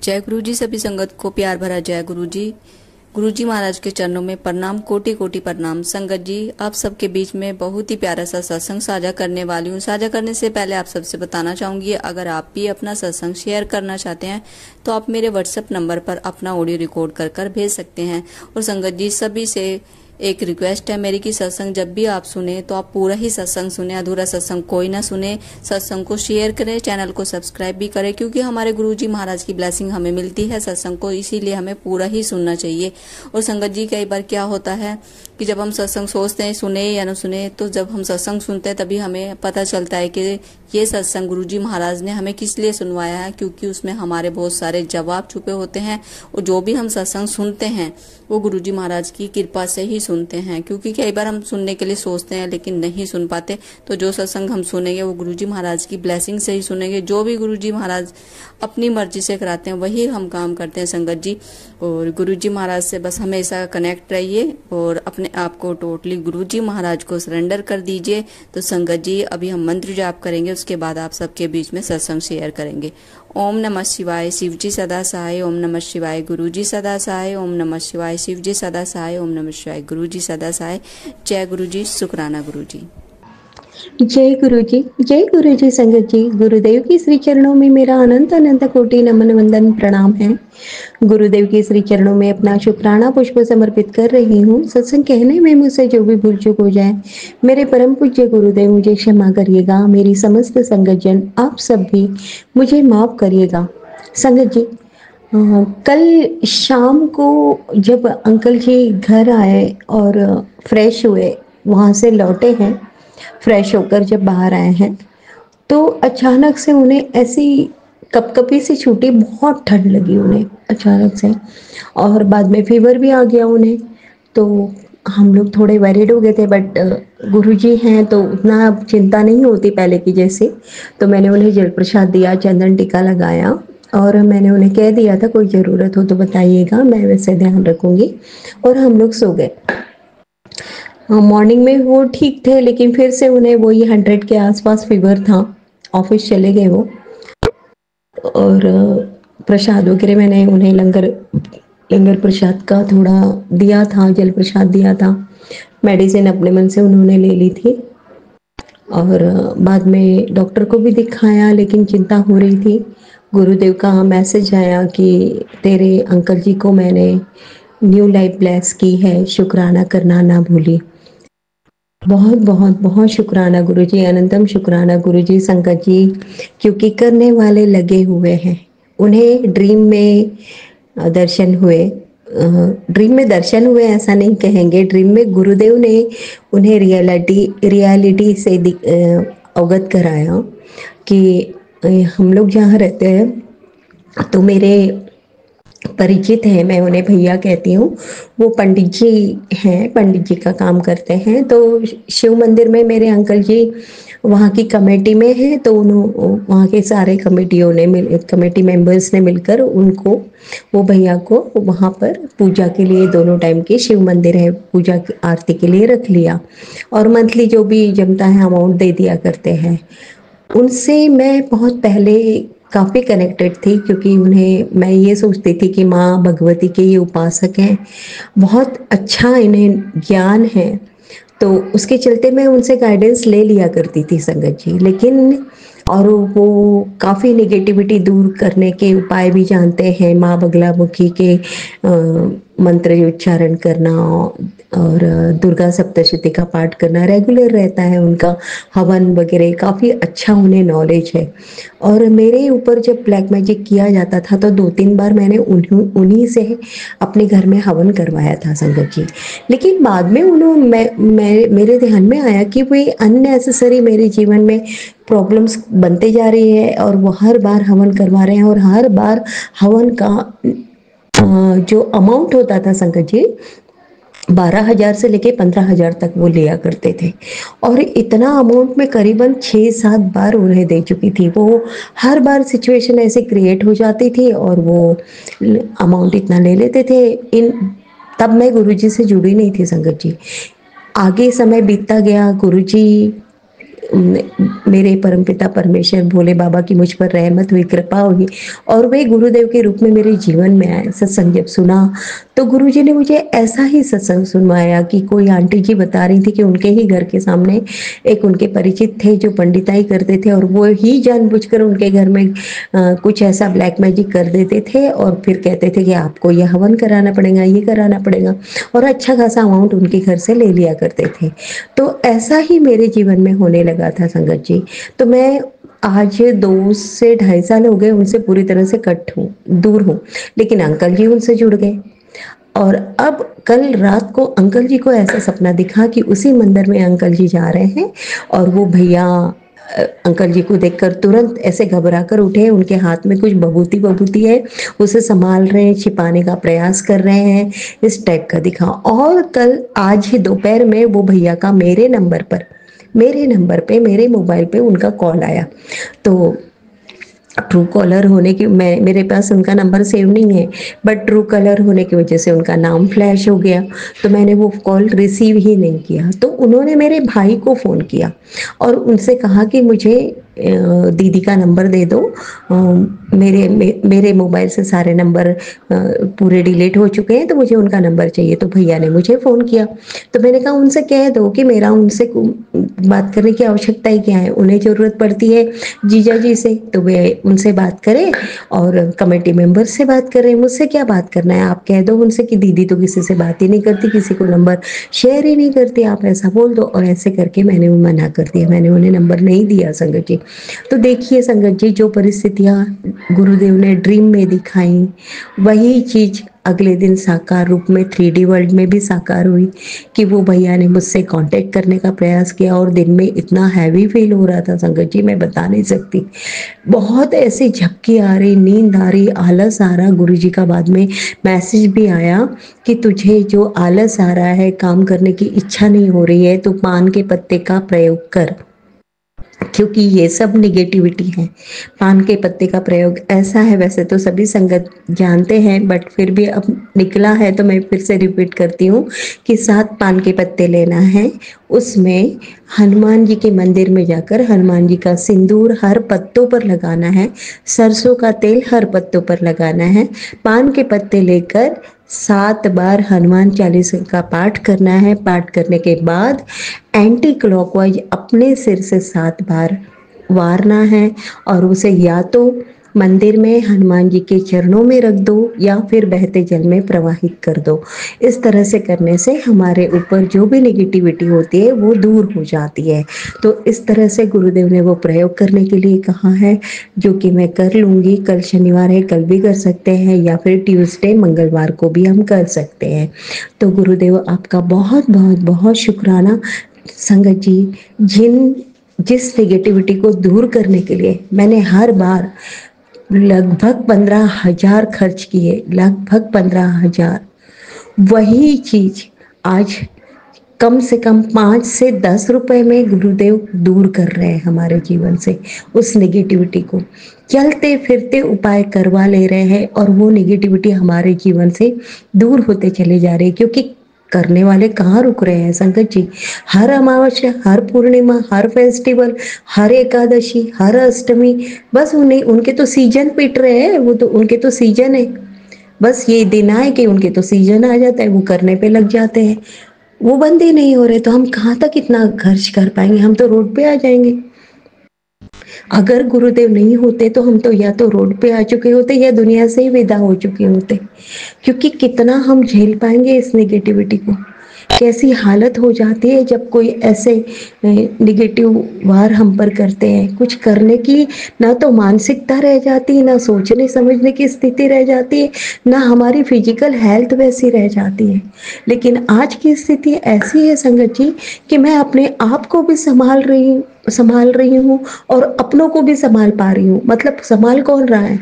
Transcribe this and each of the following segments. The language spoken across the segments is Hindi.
जय गुरु जी। सभी संगत को प्यार भरा जय गुरु जी। गुरु जी महाराज के चरणों में प्रणाम, कोटि कोटि प्रणाम। संगत जी, आप सबके बीच में बहुत ही प्यारा सा सत्संग साझा करने वाली हूँ। साझा करने से पहले आप सबसे बताना चाहूंगी, अगर आप भी अपना सत्संग शेयर करना चाहते हैं तो आप मेरे व्हाट्सएप नंबर पर अपना ऑडियो रिकॉर्ड कर भेज सकते हैं। और संगत जी, सभी से एक रिक्वेस्ट है मेरी कि सत्संग जब भी आप सुने तो आप पूरा ही सत्संग सुने, अधूरा सत्संग कोई ना सुने। सत्संग को शेयर करें, चैनल को सब्सक्राइब भी करें, क्योंकि हमारे गुरुजी महाराज की ब्लेसिंग हमें मिलती है सत्संग को, इसीलिए हमें पूरा ही सुनना चाहिए। और संगत जी, कई बार क्या होता है कि जब हम सत्संग सोचते हैं सुने या न सुने, तो जब हम सत्संग सुनते हैं तभी हमें पता चलता है कि ये सत्संग गुरुजी महाराज ने हमें किस लिए सुनवाया है, क्योंकि उसमें हमारे बहुत सारे जवाब छुपे होते हैं। और जो भी हम सत्संग सुनते हैं वो गुरुजी महाराज की कृपा से ही सुनते हैं, क्योंकि कई बार हम सुनने के लिए सोचते हैं लेकिन नहीं सुन पाते। तो जो सत्संग हम सुनेंगे वो गुरुजी महाराज की ब्लेसिंग से ही सुनेंगे। जो भी गुरुजी महाराज अपनी मर्जी से कराते हैं वही हम काम करते हैं संगत जी। और गुरुजी महाराज से बस हमेशा कनेक्ट रहिए और अपने आप को टोटली गुरुजी महाराज को सरेंडर कर दीजिए। तो संगत जी, अभी हम मंत्र जाप करेंगे, उसके बाद आप सबके बीच में सत्संग शेयर करेंगे। ओम नमः शिवाय, शिवजी सदा सहाय। ओम नमः शिवाय, गुरुजी सदा सहाय। ओम नमः शिवाय, शिवजी सदा सहाय। ओम नमः शिवाय, गुरुजी सदा सहाय। जय गुरुजी, शुक्राना गुरुजी। जय गुरु जी, जय गुरु जी। संगत जी, गुरुदेव की श्री चरणों में मेरा अनंत अनंत कोटि नमन वंदन प्रणाम है। गुरुदेव के श्री चरणों में अपना शुक्राना पुष्प समर्पित कर रही हूँ। सत्संग कहने में मुझसे जो भी भूल चूक हो जाए, मेरे परम पूज्य गुरुदेव मुझे क्षमा करिएगा। मेरी समस्त संगत जन आप सब भी मुझे माफ करिएगा। संगत जी, कल शाम को जब अंकल जी घर आए और फ्रेश हुए, वहाँ से लौटे हैं, फ्रेश होकर जब बाहर आए हैं तो अचानक से उन्हें ऐसी कपकपी सी छूटी, बहुत ठंड लगी उन्हें अचानक से, और बाद में फीवर भी आ गया उन्हें। तो हम लोग थोड़े वरीड हो गए थे, बट गुरुजी हैं तो उतना चिंता नहीं होती पहले की जैसे। तो मैंने उन्हें जल प्रसाद दिया, चंदन टीका लगाया, और मैंने उन्हें कह दिया था कोई ज़रूरत हो तो बताइएगा, मैं वैसे ध्यान रखूँगी। और हम लोग सो गए। मॉर्निंग में वो ठीक थे, लेकिन फिर से उन्हें वही 100 के आसपास फीवर था। ऑफिस चले गए वो, और प्रसाद वगैरह मैंने उन्हें लंगर प्रसाद का थोड़ा दिया था, जल प्रसाद दिया था। मेडिसिन अपने मन से उन्होंने ले ली थी, और बाद में डॉक्टर को भी दिखाया, लेकिन चिंता हो रही थी। गुरुदेव का मैसेज आया कि तेरे अंकल जी को मैंने न्यू लाइफ ब्लेस की है, शुक्राना करना ना भूली। बहुत बहुत बहुत शुक्राना गुरुजी, अनंतम शुक्राना गुरुजी। संकट जी, क्योंकि करने वाले लगे हुए हैं। उन्हें ड्रीम में दर्शन हुए, ड्रीम में दर्शन हुए ऐसा नहीं कहेंगे, ड्रीम में गुरुदेव ने उन्हें रियलिटी से अवगत कराया कि हम लोग जहाँ रहते हैं तो मेरे परिचित हैं, मैं उन्हें भैया कहती हूँ, वो पंडित जी हैं, पंडित जी का काम करते हैं। तो शिव मंदिर में मेरे अंकल जी वहाँ की कमेटी में हैं, तो वहाँ के सारे कमेटी मेंबर्स ने मिलकर उनको, वो भैया को वहाँ पर पूजा के लिए, दोनों टाइम के शिव मंदिर है, पूजा की आरती के लिए रख लिया, और मंथली जो भी जमता है अमाउंट दे दिया करते हैं। उनसे मैं बहुत पहले काफ़ी कनेक्टेड थी, क्योंकि मैं ये सोचती थी कि माँ भगवती के ये उपासक हैं, बहुत अच्छा इन्हें ज्ञान है, तो उसके चलते मैं उनसे गाइडेंस ले लिया करती थी संगत जी। लेकिन और वो काफ़ी नेगेटिविटी दूर करने के उपाय भी जानते हैं, माँ बगलामुखी के मंत्र उच्चारण करना, और दुर्गा सप्तशती का पाठ करना रेगुलर रहता है उनका, हवन वगैरह काफ़ी अच्छा उन्हें नॉलेज है। और मेरे ऊपर जब ब्लैक मैजिक किया जाता था तो 2-3 बार मैंने उन्हीं से अपने घर में हवन करवाया था संगत जी। लेकिन बाद में मेरे ध्यान में आया कि वे अननेसेसरी मेरे जीवन में प्रॉब्लम्स बनते जा रही है, और वो हर बार हवन करवा रहे हैं, और हर बार हवन का जो अमाउंट होता था संगत जी, 12,000 से लेके 15,000 तक वो लिया करते थे, और इतना अमाउंट में करीबन 6-7 बार उन्हें दे चुकी थी। वो हर बार सिचुएशन ऐसे क्रिएट हो जाती थी और वो अमाउंट इतना ले लेते थे। तब मैं गुरुजी से जुड़ी नहीं थी संगत जी। आगे समय बीतता गया, गुरुजी मेरे परमपिता परमेश्वर भोले बाबा की मुझ पर रहमत हुई, कृपा हुई और वे गुरुदेव के रूप में मेरे जीवन में आए। सत्संग जब सुना तो गुरुजी ने मुझे ऐसा ही सत्संग सुनवाया कि कोई आंटी जी बता रही थी कि उनके ही घर के सामने एक उनके परिचित थे जो पंडिताई करते थे और वो ही जानबूझकर उनके घर में कुछ ऐसा ब्लैक मैजिक कर देते थे और फिर कहते थे कि आपको ये हवन कराना पड़ेगा, ये कराना पड़ेगा, और अच्छा खासा अमाउंट उनके घर से ले लिया करते थे। तो ऐसा ही मेरे जीवन में होने लगा था संगत जी। तो मैं आज 2 से 2.5 साल हो गए उनसे पूरी तरह से कट हूँ, दूर हूँ, लेकिन अंकल जी उनसे जुड़ गए। और अब कल रात को अंकल जी को ऐसा सपना दिखा कि उसी मंदिर में अंकल जी जा रहे हैं और वो भैया अंकल जी को देखकर तुरंत ऐसे घबरा कर उठे। उनके हाथ में कुछ बबूती बबूती है, उसे संभाल रहे हैं, छिपाने का प्रयास कर रहे हैं, इस टाइप का दिखा। और कल आज ही दोपहर में वो भैया का मेरे नंबर पे मेरे मोबाइल पे उनका कॉल आया। तो ट्रू कॉलर होने की मेरे पास उनका नंबर सेव नहीं है, बट ट्रू कॉलर होने की वजह से उनका नाम फ्लैश हो गया, तो मैंने वो कॉल रिसीव ही नहीं किया। तो उन्होंने मेरे भाई को फ़ोन किया और उनसे कहा कि मुझे दीदी का नंबर दे दो, मेरे मोबाइल से सारे नंबर पूरे डिलीट हो चुके हैं, तो मुझे उनका नंबर चाहिए। तो भैया ने मुझे फ़ोन किया, तो मैंने कहा उनसे कह दो कि मेरा उनसे बात करने की आवश्यकता ही क्या है, उन्हें ज़रूरत पड़ती है जीजा जी से तो वे उनसे बात करें और कमेटी मेंबर से बात करें, मुझसे क्या बात करना है। आप कह दो उनसे कि दीदी तो किसी से बात ही नहीं करती, किसी को नंबर शेयर ही नहीं करती, आप ऐसा बोल दो। और ऐसे करके मैंने मना कर दिया, मैंने उन्हें नंबर नहीं दिया संगत जी। तो देखिए संगत जी, जो परिस्थितियाँ गुरुदेव ने ड्रीम में दिखाई वही चीज़ अगले दिन साकार रूप में 3D वर्ल्ड में भी साकार हुई कि वो भैया ने मुझसे कांटेक्ट करने का प्रयास किया और दिन में इतना हैवी फील हो रहा था संगत जी, मैं बता नहीं सकती। बहुत ऐसी झपकी आ रही, नींद आ रही, आलस आ रहा। गुरुजी का बाद में मैसेज भी आया कि तुझे जो आलस आ रहा है, काम करने की इच्छा नहीं हो रही है, तो पान के पत्ते का प्रयोग कर, क्योंकि ये सब निगेटिविटी है। पान के पत्ते का प्रयोग ऐसा है, वैसे तो सभी संगत जानते हैं, बट फिर भी अब निकला है तो मैं फिर से रिपीट करती हूँ कि 7 पान के पत्ते लेना है, उसमें हनुमान जी के मंदिर में जाकर हनुमान जी का सिंदूर हर पत्तों पर लगाना है, सरसों का तेल हर पत्तों पर लगाना है, पान के पत्ते लेकर 7 बार हनुमान चालीसा का पाठ करना है। पाठ करने के बाद एंटी क्लॉकवाइज अपने सिर से 7 बार वारना है और उसे या तो मंदिर में हनुमान जी के चरणों में रख दो या फिर बहते जल में प्रवाहित कर दो। इस तरह से करने से हमारे ऊपर जो भी नेगेटिविटी होती है वो दूर हो जाती है। तो इस तरह से गुरुदेव ने वो प्रयोग करने के लिए कहा है, जो कि मैं कर लूँगी। कल शनिवार है, कल भी कर सकते हैं या फिर ट्यूसडे मंगलवार को भी हम कर सकते हैं। तो गुरुदेव आपका बहुत बहुत बहुत शुक्राना संगत जी। जिस नेगेटिविटी को दूर करने के लिए मैंने हर बार लगभग 15,000 खर्च किए, लगभग 15,000, वही चीज आज कम से कम 5 से 10 रुपए में गुरुदेव दूर कर रहे हैं हमारे जीवन से उस नेगेटिविटी को। चलते फिरते उपाय करवा ले रहे हैं और वो नेगेटिविटी हमारे जीवन से दूर होते चले जा रहे हैं, क्योंकि करने वाले कहाँ रुक रहे हैं संगत जी। हर अमावस्या, हर पूर्णिमा, हर फेस्टिवल, हर एकादशी, हर अष्टमी, बस उनके तो सीजन पिट रहे हैं, वो तो उनके तो सीजन है। बस ये दिन आए कि उनके तो सीजन आ जाता है, वो करने पे लग जाते हैं, वो बंद ही नहीं हो रहे। तो हम कहाँ तक इतना खर्च कर पाएंगे, हम तो रोड पे आ जाएंगे। अगर गुरुदेव नहीं होते तो हम तो या तो रोड पे आ चुके होते या दुनिया से ही विदा हो चुके होते, क्योंकि कितना हम झेल पाएंगे इस नेगेटिविटी को। कैसी हालत हो जाती है जब कोई ऐसे निगेटिव वार हम पर करते हैं। कुछ करने की ना तो मानसिकता रह जाती है, ना सोचने समझने की स्थिति रह जाती है, ना हमारी फिजिकल हेल्थ वैसी रह जाती है। लेकिन आज की स्थिति ऐसी है संगत जी कि मैं अपने आप को भी संभाल रही हूँ और अपनों को भी संभाल पा रही हूँ। मतलब संभाल कौन रहा है,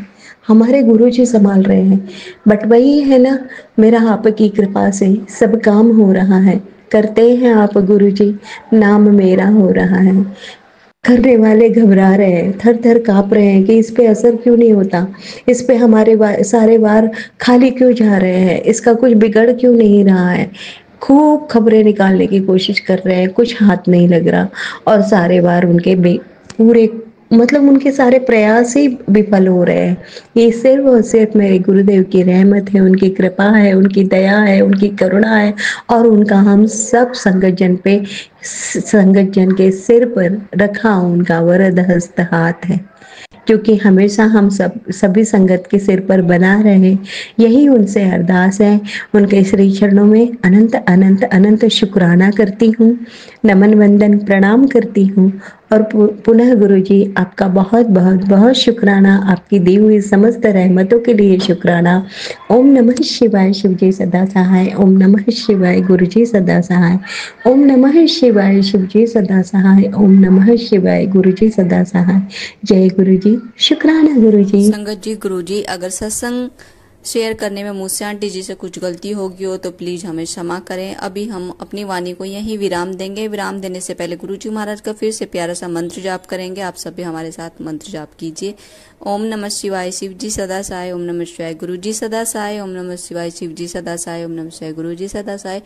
हमारे गुरु जी संभाल रहे हैं। बट वही है ना, मेरा आपकी कृपा से सब काम हो रहा है। करते हैं आप गुरु जी, नाम मेरा हो रहा है। करने वाले घबरा रहे हैं, थर थर कांप रहे हैं कि इस पे असर क्यों नहीं होता, इस पे हमारे सारे वार खाली क्यों जा रहे हैं, इसका कुछ बिगड़ क्यों नहीं रहा है। खूब खबरें निकालने की कोशिश कर रहे हैं, कुछ हाथ नहीं लग रहा और सारे बार उनके पूरे मतलब उनके सारे प्रयास ही विफल हो रहे हैं। ये सिर्फ और सिर्फ मेरे गुरुदेव की रहमत है, उनकी कृपा है, उनकी दया है, उनकी करुणा है और उनका हम सब संगत जन पे, संगत जन के सिर पर रखा उनका वरद हस्त हाथ है, क्योंकि हमेशा हम सभी संगत के सिर पर बना रहे, यही उनसे अरदास है। उनके श्री चरणों में अनंत अनंत अनंत शुक्राना करती हूँ, नमन वंदन प्रणाम करती हूँ और पुनः गुरु जी आपका बहुत बहुत बहुत शुक्राना, आपकी दी हुई समस्त रहमतों के लिए शुक्राना। ओम नमः शिवाय, शिव जी सदा सहाय। ओम नमः शिवाय, गुरु जी सदा सहाय। ओम नमः शिवाय, शिव जी सदा सहाय। ओम नमः शिवाय, गुरु जी सदा सहाय। जय गुरु जी, शुक्राना गुरु जी। संगत जी, गुरु जी, अगर सत्संग शेयर करने में मुझसे आंटी जी से कुछ गलती होगी हो तो प्लीज हमें क्षमा करें। अभी हम अपनी वाणी को यहीं विराम देंगे। विराम देने से पहले गुरु जी महाराज का फिर से प्यारा सा मंत्र जाप करेंगे। आप सभी हमारे साथ मंत्र जाप कीजिए। ओम नमः शिवाय, शिव जी सदा सहाय। ओम नमः शिवाय, गुरु जी सदा सहाय। ओम नमः शिवाय, शिव जी सदा सहाय। ओम नमः शिवाय, गुरु जी सदा सहाय।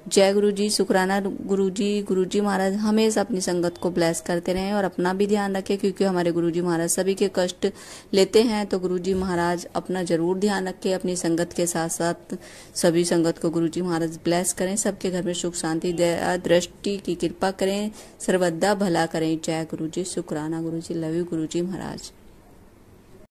जय गुरु जी, शुक्राना गुरु जी महाराज हमेशा अपनी संगत को ब्लेस करते रहें और अपना भी ध्यान रखें, क्योंकि हमारे गुरु जी महाराज सभी के कष्ट लेते हैं। तो गुरु जी महाराज अपना जरूर ध्यान रखें, अपनी संगत के साथ साथ सभी संगत को गुरु जी महाराज ब्लेस करें, सबके घर में सुख शांति दया दृष्टि की कृपा करें, सर्वदा भला करें। जय गुरु जी, शुक्राना गुरु जी, love you Guru ji Maharaj.